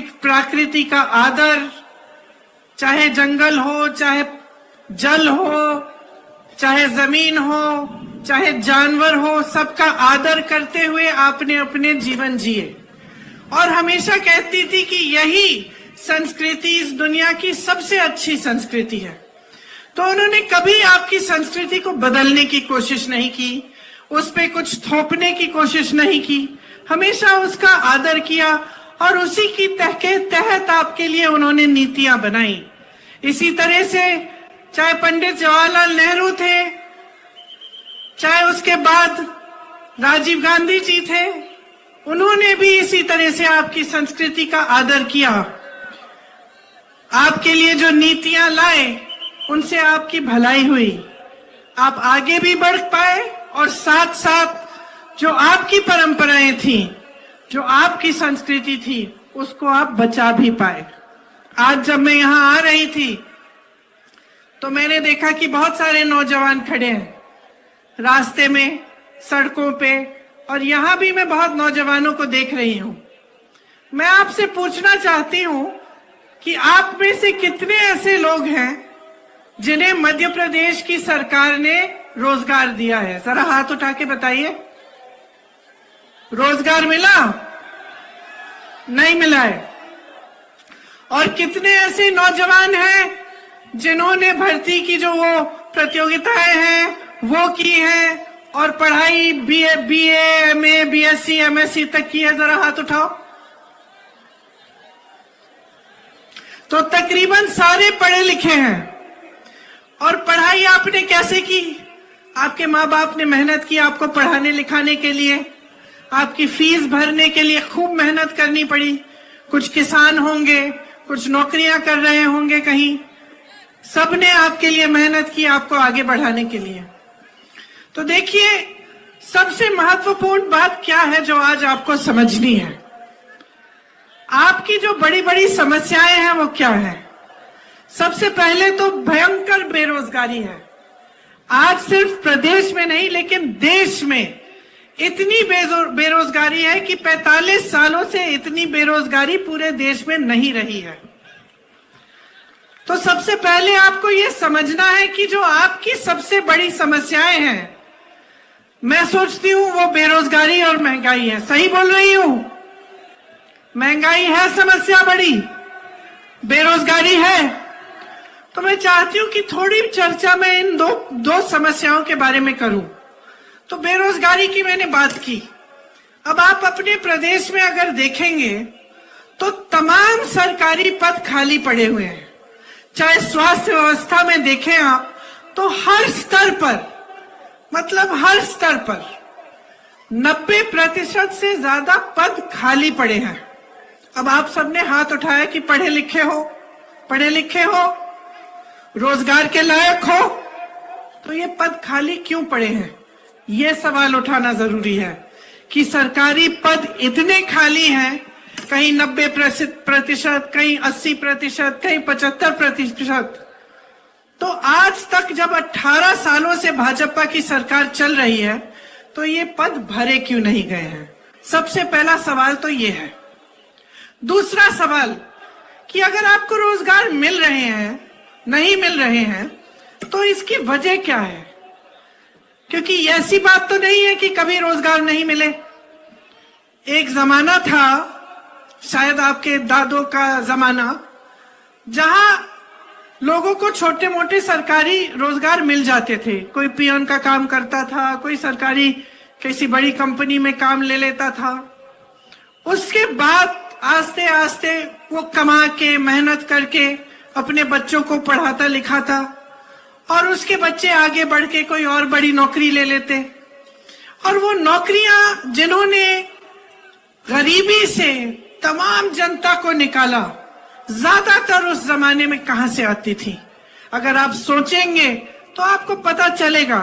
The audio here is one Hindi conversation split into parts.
प्रकृति का आदर, चाहे जंगल हो, चाहे जल हो, चाहे जमीन हो, चाहे जानवर हो, सबका आदर करते हुए आपने अपने जीवन जिए। और हमेशा कहती थी कि यही संस्कृति इस दुनिया की सबसे अच्छी संस्कृति है। तो उन्होंने कभी आपकी संस्कृति को बदलने की कोशिश नहीं की, उस पे कुछ थोपने की कोशिश नहीं की, हमेशा उसका आदर किया और उसी की तहत आपके लिए उन्होंने नीतियां बनाई। इसी तरह से चाहे पंडित जवाहरलाल नेहरू थे, चाहे उसके बाद राजीव गांधी जी थे, उन्होंने भी इसी तरह से आपकी संस्कृति का आदर किया। आपके लिए जो नीतियां लाए उनसे आपकी भलाई हुई, आप आगे भी बढ़ पाए और साथ साथ जो आपकी परंपराएं थी, जो आपकी संस्कृति थी, उसको आप बचा भी पाए। आज जब मैं यहाँ आ रही थी तो मैंने देखा कि बहुत सारे नौजवान खड़े हैं रास्ते में, सड़कों पे, और यहाँ भी मैं बहुत नौजवानों को देख रही हूँ। मैं आपसे पूछना चाहती हूँ कि आप में से कितने ऐसे लोग हैं जिन्हें मध्य प्रदेश की सरकार ने रोजगार दिया है? जरा हाथ उठा के बताइए। रोजगार मिला? नहीं मिला है। और कितने ऐसे नौजवान हैं जिन्होंने भर्ती की जो वो प्रतियोगिताएं हैं वो की है और पढ़ाई बीए, एमए, बीएससी, एमएससी तक की है? जरा हाथ उठाओ। तो तकरीबन सारे पढ़े लिखे हैं। और पढ़ाई आपने कैसे की? आपके माँ बाप ने मेहनत की आपको पढ़ाने लिखाने के लिए, आपकी फीस भरने के लिए खूब मेहनत करनी पड़ी। कुछ किसान होंगे, कुछ नौकरियां कर रहे होंगे कहीं, सबने आपके लिए मेहनत की आपको आगे बढ़ाने के लिए। तो देखिए, सबसे महत्वपूर्ण बात क्या है जो आज आपको समझनी है? आपकी जो बड़ी बड़ी समस्याएं हैं वो क्या है? सबसे पहले तो भयंकर बेरोजगारी है। आज सिर्फ प्रदेश में नहीं लेकिन देश में इतनी बेरोजगारी है कि 45 सालों से इतनी बेरोजगारी पूरे देश में नहीं रही है। तो सबसे पहले आपको यह समझना है कि जो आपकी सबसे बड़ी समस्याएं हैं, मैं सोचती हूं वो बेरोजगारी और महंगाई है। सही बोल रही हूं? महंगाई है समस्या बड़ी, बेरोजगारी है। तो मैं चाहती हूं कि थोड़ी चर्चा मैं इन दो समस्याओं के बारे में करूं। तो बेरोजगारी की मैंने बात की। अब आप अपने प्रदेश में अगर देखेंगे तो तमाम सरकारी पद खाली पड़े हुए हैं। चाहे स्वास्थ्य व्यवस्था में देखें आप तो हर स्तर पर, मतलब हर स्तर पर 90% से ज्यादा पद खाली पड़े हैं। अब आप सबने हाथ उठाया कि पढ़े लिखे हो, रोजगार के लायक हो, तो ये पद खाली क्यों पड़े हैं? ये सवाल उठाना जरूरी है कि सरकारी पद इतने खाली हैं, कहीं 90%, कहीं 80%, कहीं 75%। तो आज तक जब 18 सालों से भाजपा की सरकार चल रही है तो ये पद भरे क्यों नहीं गए हैं? सबसे पहला सवाल तो ये है। दूसरा सवाल कि अगर आपको रोजगार मिल रहे हैं, नहीं मिल रहे हैं, तो इसकी वजह क्या है? क्योंकि ऐसी बात तो नहीं है कि कभी रोजगार नहीं मिले। एक जमाना था, शायद आपके दादों का जमाना, जहां लोगों को छोटे मोटे सरकारी रोजगार मिल जाते थे। कोई पियन का काम करता था, कोई सरकारी किसी बड़ी कंपनी में काम ले लेता था। उसके बाद आस्ते आस्ते वो कमा के, मेहनत करके अपने बच्चों को पढ़ाता लिखाता और उसके बच्चे आगे बढ़ के कोई और बड़ी नौकरी ले लेते। और वो नौकरियां जिन्होंने गरीबी से तमाम जनता को निकाला, ज्यादातर उस जमाने में कहां से आती थी? अगर आप सोचेंगे तो आपको पता चलेगा,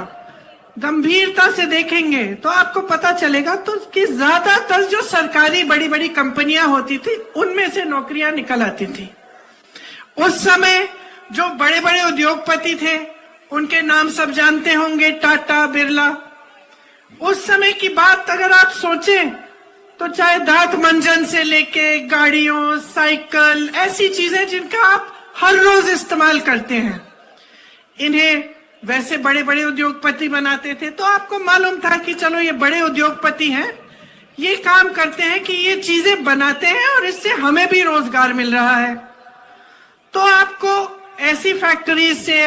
गंभीरता से देखेंगे तो आपको पता चलेगा तो कि ज्यादातर जो सरकारी बड़ी बड़ी कंपनियां होती थी उनमें से नौकरियां निकल आती थी। उस समय जो बड़े बड़े उद्योगपति थे उनके नाम सब जानते होंगे, टाटा, बिरला। उस समय की बात अगर आप सोचें तो चाहे दांत मंजन से लेके गाड़ियों, साइकिल, ऐसी चीजें जिनका आप हर रोज इस्तेमाल करते हैं, इन्हें वैसे बड़े बड़े उद्योगपति बनाते थे। तो आपको मालूम था कि चलो ये बड़े उद्योगपति हैं, ये काम करते हैं कि ये चीजें बनाते हैं और इससे हमें भी रोजगार मिल रहा है। तो आपको ऐसी फैक्ट्री से